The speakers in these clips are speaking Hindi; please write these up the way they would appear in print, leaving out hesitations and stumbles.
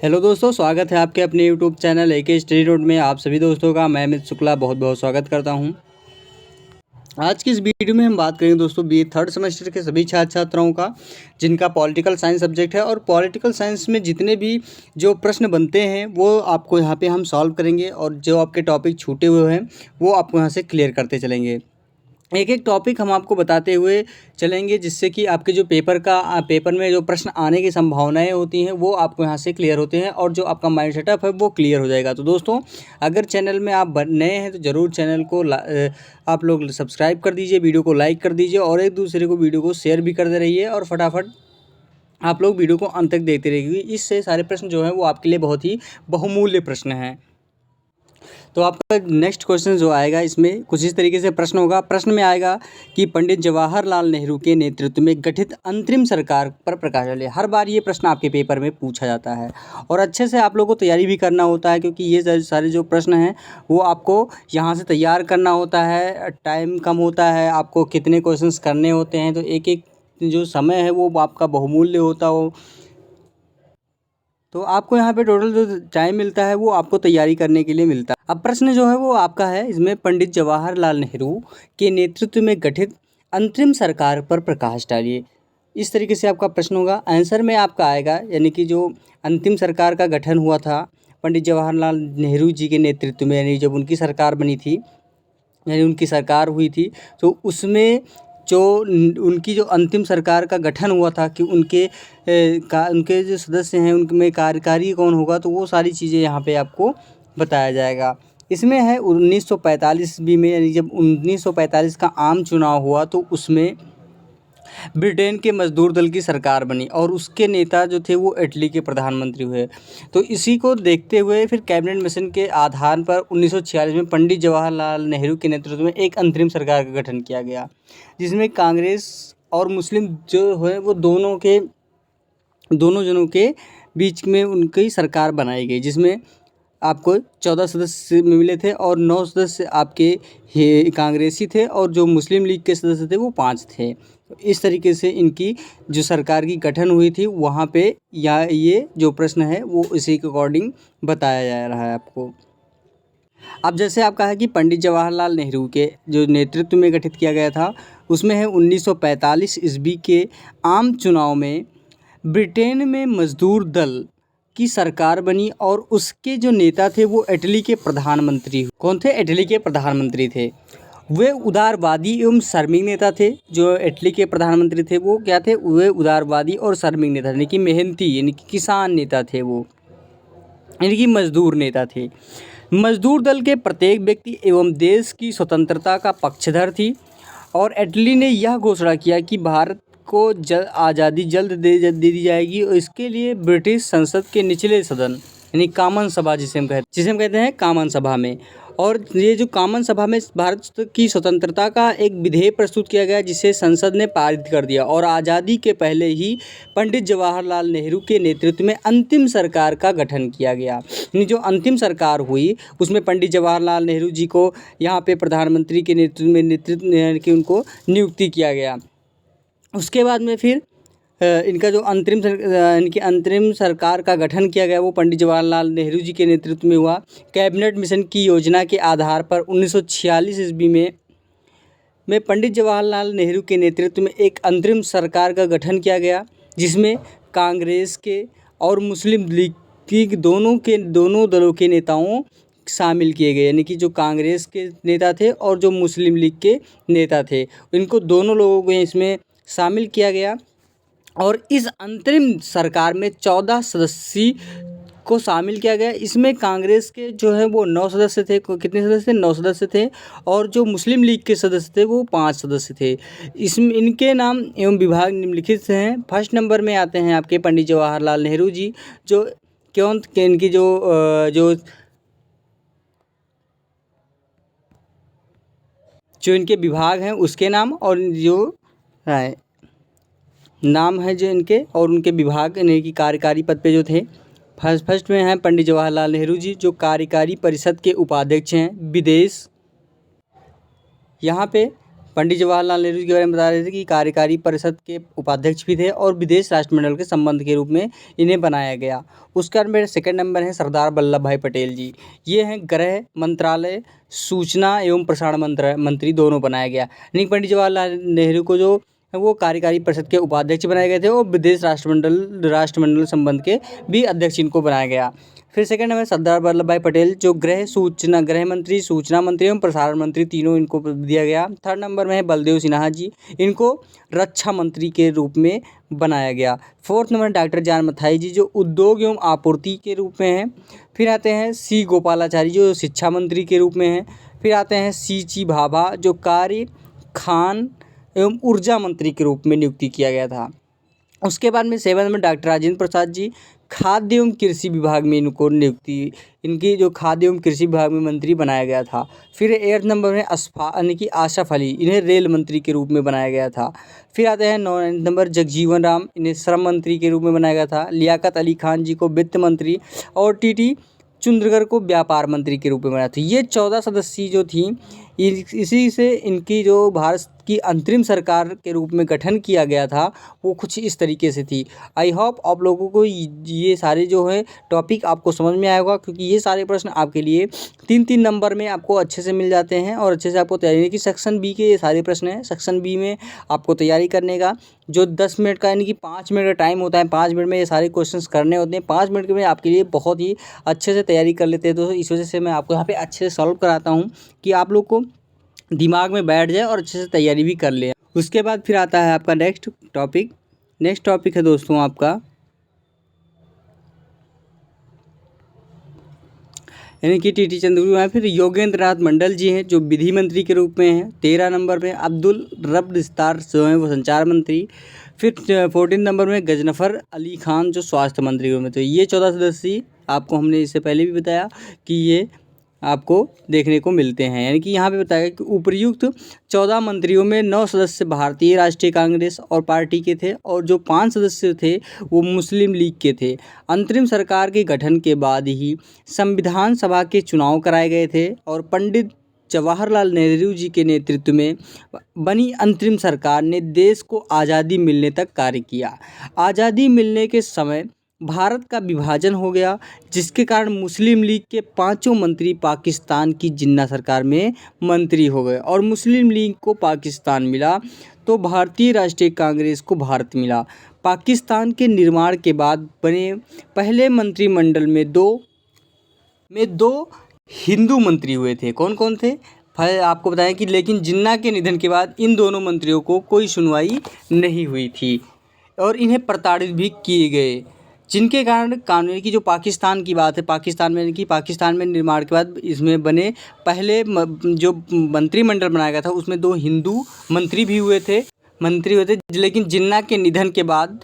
हेलो दोस्तों, स्वागत है आपके अपने YouTube channel AK study note में। आप सभी दोस्तों का मैं अमित शुक्ला बहुत बहुत स्वागत करता हूं। आज की इस वीडियो में हम बात करेंगे दोस्तों बी थर्ड सेमेस्टर के सभी छात्र छात्राओं का जिनका पॉलिटिकल साइंस सब्जेक्ट है। और पॉलिटिकल साइंस में जितने भी जो प्रश्न बनते हैं वो आपको यहाँ पे हम सॉल्व करेंगे, और जो आपके टॉपिक छूटे हुए हैं वो आपको यहाँ से क्लियर करते चलेंगे। एक एक टॉपिक हम आपको बताते हुए चलेंगे, जिससे कि आपके जो पेपर में जो प्रश्न आने की संभावनाएं होती हैं वो आपको यहाँ से क्लियर होते हैं, और जो आपका माइंड सेटअप है वो क्लियर हो जाएगा। तो दोस्तों, अगर चैनल में आप नए हैं तो ज़रूर चैनल को आप लोग सब्सक्राइब कर दीजिए, वीडियो को लाइक कर दीजिए, और एक दूसरे को वीडियो को शेयर भी करते रहिए, और फटाफट आप लोग वीडियो को अंत तक देखते रहिए। इससे सारे प्रश्न जो हैं वो आपके लिए बहुत ही बहुमूल्य प्रश्न हैं। तो आपका नेक्स्ट क्वेश्चन जो आएगा इसमें कुछ इस तरीके से प्रश्न होगा। प्रश्न में आएगा कि पंडित जवाहरलाल नेहरू के नेतृत्व में गठित अंतरिम सरकार पर प्रकाश डालिए। हर बार ये प्रश्न आपके पेपर में पूछा जाता है, और अच्छे से आप लोगों को तैयारी भी करना होता है, क्योंकि ये सारे जो प्रश्न हैं वो आपको यहाँ से तैयार करना होता है। टाइम कम होता है, आपको कितने क्वेश्चंस करने होते हैं, तो एक एक जो समय है वो आपका बहुमूल्य होता हो। तो आपको यहाँ पे टोटल जो टाइम मिलता है वो आपको तैयारी करने के लिए मिलता है। अब प्रश्न जो है वो आपका है, इसमें पंडित जवाहरलाल नेहरू के नेतृत्व में गठित अंतरिम सरकार पर प्रकाश डालिए। इस तरीके से आपका प्रश्न होगा। आंसर में आपका आएगा, यानी कि जो अंतिम सरकार का गठन हुआ था पंडित जवाहरलाल नेहरू जी के नेतृत्व में, यानी जब उनकी सरकार बनी थी, यानी उनकी सरकार हुई थी, तो उसमें जो उनकी जो अंतिम सरकार का गठन हुआ था कि उनके जो सदस्य हैं उनमें कार्यकारी कौन होगा, तो वो सारी चीज़ें यहाँ पे आपको बताया जाएगा। इसमें है 1945 ईस्वी में, यानी जब 1945 का आम चुनाव हुआ तो उसमें ब्रिटेन के मजदूर दल की सरकार बनी, और उसके नेता जो थे वो इटली के प्रधानमंत्री हुए। तो इसी को देखते हुए फिर कैबिनेट मिशन के आधार पर 1946 में पंडित जवाहरलाल नेहरू के नेतृत्व में एक अंतरिम सरकार का गठन किया गया, जिसमें कांग्रेस और मुस्लिम जो है वो दोनों जनों के बीच में उनकी सरकार बनाई गई, जिसमें आपको 14 सदस्य मिले थे, और 9 सदस्य आपके कांग्रेसी थे, और जो मुस्लिम लीग के सदस्य थे वो 5 थे। तो इस तरीके से इनकी जो सरकार की गठन हुई थी वहाँ पे ये जो प्रश्न है वो इसी के अकॉर्डिंग बताया जा रहा है आपको। अब जैसे आपका है कि पंडित जवाहरलाल नेहरू के जो नेतृत्व में गठित किया गया था, उसमें है 1945 ईस्वी के आम चुनाव में ब्रिटेन में मजदूर दल की सरकार बनी, और उसके जो नेता थे वो इटली के प्रधानमंत्री। कौन थे? इटली के प्रधानमंत्री थे। वे उदारवादी एवं श्रमिक नेता थे। जो इटली के प्रधानमंत्री थे वो क्या थे? वे उदारवादी और श्रमिक नेता, यानी कि मेहनती, यानी कि किसान नेता थे वो, यानी कि मजदूर नेता थे। मजदूर दल के प्रत्येक व्यक्ति एवं देश की स्वतंत्रता का पक्षधर थी, और इटली ने यह घोषणा किया कि भारत को आज़ादी जल्द दे दी जाएगी, और इसके लिए ब्रिटिश संसद के निचले सदन, यानी कॉमन सभा जिसे हम कहते हैं कॉमन सभा में, और ये जो कॉमन सभा में भारत की स्वतंत्रता का एक विधेयक प्रस्तुत किया गया, जिसे संसद ने पारित कर दिया। और आज़ादी के पहले ही पंडित जवाहरलाल नेहरू के नेतृत्व में अंतिम सरकार का गठन किया गया। यानी जो अंतिम सरकार हुई उसमें पंडित जवाहरलाल नेहरू जी को यहाँ पे प्रधानमंत्री के नेतृत्व की उनको नियुक्ति किया गया। उसके बाद में फिर इनका जो इनकी अंतरिम सरकार का गठन किया गया वो पंडित जवाहरलाल नेहरू जी के नेतृत्व में हुआ। कैबिनेट मिशन की योजना के आधार पर 1946 ईस्वी में पंडित जवाहरलाल नेहरू के नेतृत्व में एक अंतरिम सरकार का गठन किया गया, जिसमें कांग्रेस के और मुस्लिम लीग की दोनों दलों के नेताओं शामिल किए गए, यानी कि जो कांग्रेस के नेता थे और जो मुस्लिम लीग के नेता थे, इनको दोनों लोगों को इसमें शामिल किया गया। और इस अंतरिम सरकार में 14 सदस्य को शामिल किया गया। इसमें कांग्रेस के जो है वो 9 सदस्य थे। कितने सदस्य थे? 9 सदस्य थे। और जो मुस्लिम लीग के सदस्य थे वो 5 सदस्य थे। इसमें इनके नाम एवं विभाग निम्नलिखित हैं। फर्स्ट नंबर में आते हैं आपके पंडित जवाहरलाल नेहरू जी, जो इनकी जो इनके विभाग हैं उसके नाम, और जो नाम है जो इनके, और उनके विभाग यानी कि कार्यकारी पद पे जो थे। फर्स्ट में हैं पंडित जवाहरलाल नेहरू जी, जो कार्यकारी परिषद के उपाध्यक्ष हैं विदेश। यहाँ पे पंडित जवाहरलाल नेहरू जी के बारे में बता रहे थे कि कार्यकारी परिषद के उपाध्यक्ष भी थे और विदेश राष्ट्रमंडल के संबंध के रूप में इन्हें बनाया गया। उसके बाद मेरे सेकंड नंबर है सरदार वल्लभ भाई पटेल जी। ये हैं गृह मंत्रालय, सूचना एवं प्रसारण मंत्री दोनों बनाया गया। यानी पंडित जवाहरलाल नेहरू को जो वो कार्यकारी परिषद के उपाध्यक्ष बनाए गए थे और विदेश राष्ट्रमंडल संबंध के भी अध्यक्ष इनको बनाया गया। फिर सेकंड नंबर सरदार वल्लभ भाई पटेल जो गृह मंत्री, सूचना मंत्री एवं प्रसारण मंत्री तीनों इनको दिया गया। थर्ड नंबर में है बलदेव सिन्हा जी, इनको रक्षा मंत्री के रूप में बनाया गया। फोर्थ नंबर डॉक्टर जान मथाई जी जो उद्योग एवं आपूर्ति के रूप में हैं। फिर आते हैं सी गोपालाचारी जो शिक्षा मंत्री के रूप में हैं। फिर आते हैं सी भाभा जो कार्य, खान एवं ऊर्जा मंत्री के रूप में नियुक्ति किया गया था। उसके बाद में सेवन में डॉक्टर राजेंद्र प्रसाद जी खाद्य एवं कृषि विभाग में इनकी जो खाद्य एवं कृषि विभाग में मंत्री बनाया गया था। फिर 8 नंबर में यानी कि आसफ अली, इन्हें रेल मंत्री के रूप में बनाया गया था। फिर आते हैं 9 नंबर जगजीवन राम, इन्हें श्रम मंत्री के रूप में बनाया गया था। लियाकत अली खान जी को वित्त मंत्री और टी चुंद्रगर को व्यापार मंत्री के रूप में बनाया था। ये 14 सदस्य जो थी इसी से इनकी जो भारत की अंतरिम सरकार के रूप में गठन किया गया था वो कुछ इस तरीके से थी। आई होप आप लोगों को ये सारे जो है टॉपिक आपको समझ में आया होगा, क्योंकि ये सारे प्रश्न आपके लिए 3-3 नंबर में आपको अच्छे से मिल जाते हैं और अच्छे से आपको तैयारी की। सेक्शन बी के ये सारे प्रश्न हैं। सेक्शन बी में आपको तैयारी करने का जो 10 मिनट का यानी कि 5 मिनट का टाइम होता है, 5 मिनट में ये सारे क्वेश्चंस करने होते हैं। 5 मिनट में आपके लिए बहुत ही अच्छे से तैयारी कर लेते हैं। तो इस वजह से मैं आपको यहाँ पे अच्छे से सॉल्व कराता हूँ कि आप लोग को दिमाग में बैठ जाए और अच्छे से तैयारी भी कर ले। उसके बाद फिर आता है आपका नेक्स्ट टॉपिक है दोस्तों आपका यानी कि टी चंद्रशेखर हैं। फिर योगेंद्र नाथ मंडल जी हैं जो विधि मंत्री के रूप में हैं। 13 नंबर पे अब्दुल रब निस्तार जो हैं वो संचार मंत्री। फिर 14 नंबर में गजनफर अली खान जो स्वास्थ्य मंत्री के रूप में। तो ये 14 सदस्य आपको हमने इससे पहले भी बताया कि ये आपको देखने को मिलते हैं। यानी कि यहाँ पे बताया कि उपर्युक्त 14 मंत्रियों में 9 सदस्य भारतीय राष्ट्रीय कांग्रेस और पार्टी के थे और जो 5 सदस्य थे वो मुस्लिम लीग के थे। अंतरिम सरकार के गठन के बाद ही संविधान सभा के चुनाव कराए गए थे और पंडित जवाहरलाल नेहरू जी के नेतृत्व में बनी अंतरिम सरकार ने देश को आज़ादी मिलने तक कार्य किया। आज़ादी मिलने के समय भारत का विभाजन हो गया, जिसके कारण मुस्लिम लीग के 5 मंत्री पाकिस्तान की जिन्ना सरकार में मंत्री हो गए और मुस्लिम लीग को पाकिस्तान मिला तो भारतीय राष्ट्रीय कांग्रेस को भारत मिला। पाकिस्तान के निर्माण के बाद बने पहले मंत्रिमंडल में दो हिंदू मंत्री हुए थे। कौन कौन थे? आपको बताएं कि लेकिन जिन्ना के निधन के बाद इन दोनों मंत्रियों को कोई सुनवाई नहीं हुई थी और इन्हें प्रताड़ित भी किए गए, जिनके कारण कानून की जो पाकिस्तान की बात है, पाकिस्तान में निर्माण के बाद इसमें बने पहले जो मंत्रिमंडल बनाया गया था उसमें 2 हिंदू मंत्री भी हुए थे। लेकिन जिन्ना के निधन के बाद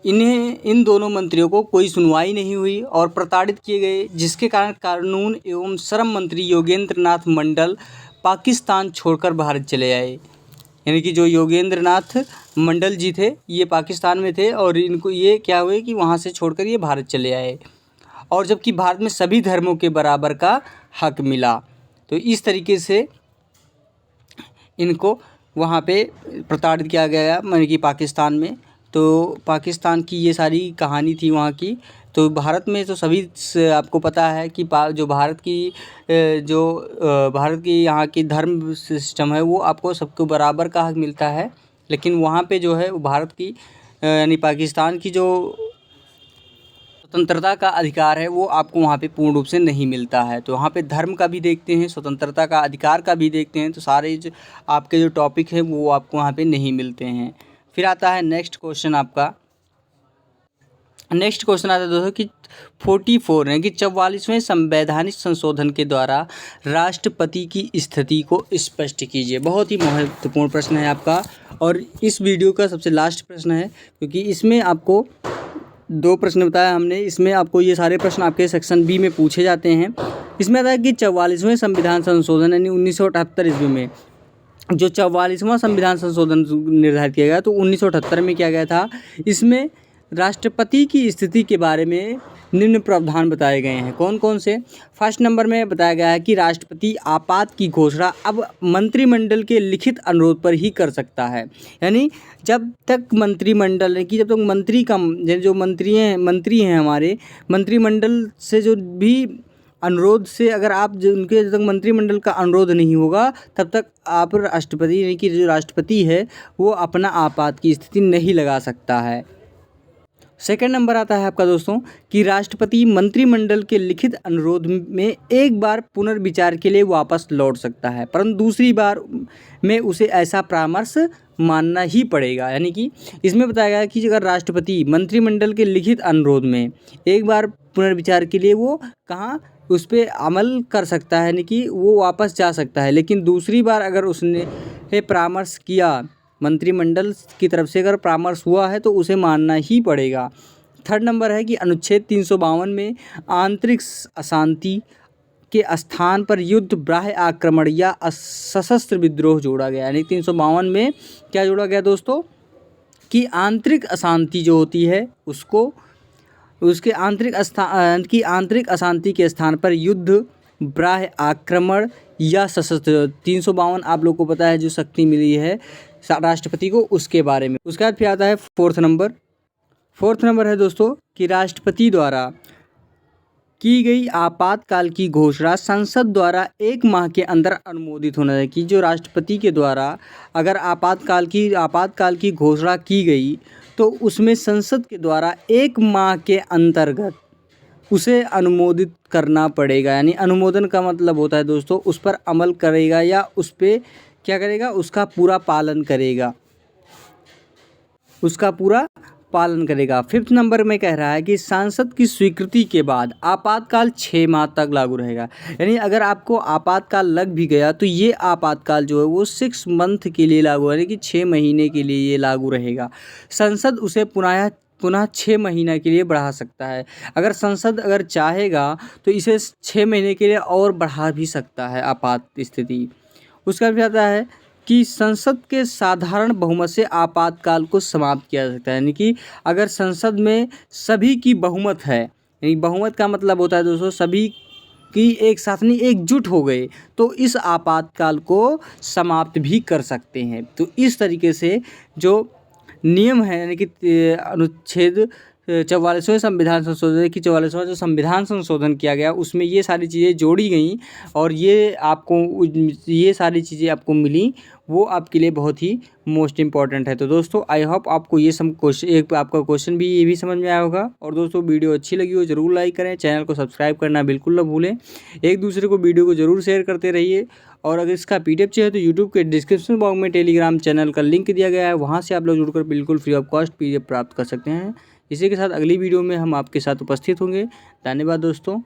इन दोनों मंत्रियों को कोई सुनवाई नहीं हुई और प्रताड़ित किए गए, जिसके कारण कानून एवं श्रम मंत्री योगेंद्र नाथ मंडल पाकिस्तान छोड़कर भारत चले आए। यानी कि जो योगेंद्र नाथ मंडल जी थे ये पाकिस्तान में थे और इनको ये क्या हुए कि वहाँ से छोड़कर ये भारत चले आए, और जबकि भारत में सभी धर्मों के बराबर का हक मिला। तो इस तरीके से इनको वहाँ पे प्रताड़ित किया गया यानी कि पाकिस्तान में। तो पाकिस्तान की ये सारी कहानी थी वहाँ की। तो भारत में तो सभी आपको पता है कि जो भारत की यहाँ की धर्म सिस्टम है वो आपको सबको बराबर का हक मिलता है, लेकिन वहाँ पे जो है वो भारत की यानी पाकिस्तान की जो स्वतंत्रता का अधिकार है वो आपको वहाँ पे पूर्ण रूप से नहीं मिलता है। तो वहाँ पे धर्म का भी देखते हैं, स्वतंत्रता का अधिकार का भी देखते हैं। तो सारे जो आपके जो टॉपिक है वो आपको वहाँ पे नहीं मिलते हैं। फिर आता है नेक्स्ट क्वेश्चन आता है दोस्तों कि 44 है कि 44वें संवैधानिक संशोधन के द्वारा राष्ट्रपति की स्थिति को स्पष्ट कीजिए। बहुत ही महत्वपूर्ण प्रश्न है आपका और इस वीडियो का सबसे लास्ट प्रश्न है, क्योंकि इसमें आपको 2 प्रश्न बताया हमने। इसमें आपको ये सारे प्रश्न आपके सेक्शन बी में पूछे जाते हैं। इसमें आता है कि 44वें संविधान संशोधन यानी 1978 ईस्वी में जो 44वां संविधान संशोधन निर्धारित किया गया तो 1978 में किया गया था। इसमें राष्ट्रपति की स्थिति के बारे में निम्न प्रावधान बताए गए हैं। कौन कौन से? फर्स्ट नंबर में बताया गया है कि राष्ट्रपति आपात की घोषणा अब मंत्रिमंडल के लिखित अनुरोध पर ही कर सकता है। यानी जब तक मंत्रिमंडल है कि जब तक जो मंत्री हैं हमारे मंत्रिमंडल से जो भी अनुरोध से अगर आप उनके जब तक मंत्रिमंडल का अनुरोध नहीं होगा तब तक आप राष्ट्रपति यानी कि जो राष्ट्रपति है वो अपना आपात की स्थिति नहीं लगा सकता है। सेकंड नंबर आता है आपका दोस्तों कि राष्ट्रपति मंत्रिमंडल के लिखित अनुरोध में एक बार पुनर्विचार के लिए वापस लौट सकता है, परंतु दूसरी बार में उसे ऐसा परामर्श मानना ही पड़ेगा। यानी कि इसमें बताया गया है कि अगर राष्ट्रपति मंत्रिमंडल के लिखित अनुरोध में एक बार पुनर्विचार के लिए वो उस पर अमल कर सकता है, यानी कि वो वापस जा सकता है, लेकिन दूसरी बार अगर उसने परामर्श किया मंत्रिमंडल की तरफ से अगर परामर्श हुआ है तो उसे मानना ही पड़ेगा। थर्ड नंबर है कि अनुच्छेद 352 में आंतरिक अशांति के स्थान पर युद्ध, बाह्य आक्रमण या सशस्त्र विद्रोह जोड़ा गया। यानी 352 में क्या जोड़ा गया दोस्तों कि आंतरिक अशांति जो होती है उसके आंतरिक अशांति के स्थान पर युद्ध, बाह्य आक्रमण या सशस्त्र 352 आप लोग को पता है जो शक्ति मिली है राष्ट्रपति को उसके बारे में। उसके बाद फिर आता है फोर्थ नंबर है दोस्तों कि राष्ट्रपति द्वारा की गई आपातकाल की घोषणा संसद द्वारा 1 माह के अंदर अनुमोदित होना चाहिए। कि जो राष्ट्रपति के द्वारा अगर आपातकाल की घोषणा की गई तो उसमें संसद के द्वारा 1 माह के अंतर्गत उसे अनुमोदित करना पड़ेगा। यानी अनुमोदन का मतलब होता है दोस्तों उस पर अमल करेगा या उस पर क्या करेगा, उसका पूरा पालन करेगा। फिफ्थ नंबर में कह रहा है कि सांसद की स्वीकृति के बाद आपातकाल 6 माह तक लागू रहेगा। यानी अगर आपको आपातकाल लग भी गया तो ये आपातकाल जो है वो 6 मंथ के लिए लागू, यानी कि 6 महीने के लिए ये लागू रहेगा। संसद उसे पुनः 6 महीने के लिए बढ़ा सकता है। अगर संसद अगर चाहेगा तो इसे 6 महीने के लिए और बढ़ा भी सकता है आपात स्थिति। उसका भी आता है कि संसद के साधारण बहुमत से आपातकाल को समाप्त किया जा सकता है। यानी कि अगर संसद में सभी की बहुमत है, यानी बहुमत का मतलब होता है दोस्तों सभी की एक साथ नहीं एकजुट हो गए तो इस आपातकाल को समाप्त भी कर सकते हैं। तो इस तरीके से जो नियम है यानी कि अनुच्छेद 44वें संविधान संशोधन की 44वां जो संविधान संशोधन किया गया उसमें ये सारी चीज़ें जोड़ी गई और ये सारी चीज़ें आपको मिली, वो आपके लिए बहुत ही मोस्ट इम्पॉर्टेंट है। तो दोस्तों आई होप आपको ये सब आपका क्वेश्चन भी ये भी समझ में आया होगा। और दोस्तों वीडियो अच्छी लगी हो ज़रूर लाइक करें, चैनल को सब्सक्राइब करना बिल्कुल ना भूलें, एक दूसरे को वीडियो को ज़रूर शेयर करते रहिए। और अगर इसका PDF चाहिए तो यूट्यूब के डिस्क्रिप्शन बॉक्स में टेलीग्राम चैनल का लिंक दिया गया है, वहाँ से आप लोग जुड़कर बिल्कुल फ्री ऑफ कॉस्ट PDF प्राप्त कर सकते हैं। इसी के साथ अगली वीडियो में हम आपके साथ उपस्थित होंगे। धन्यवाद दोस्तों।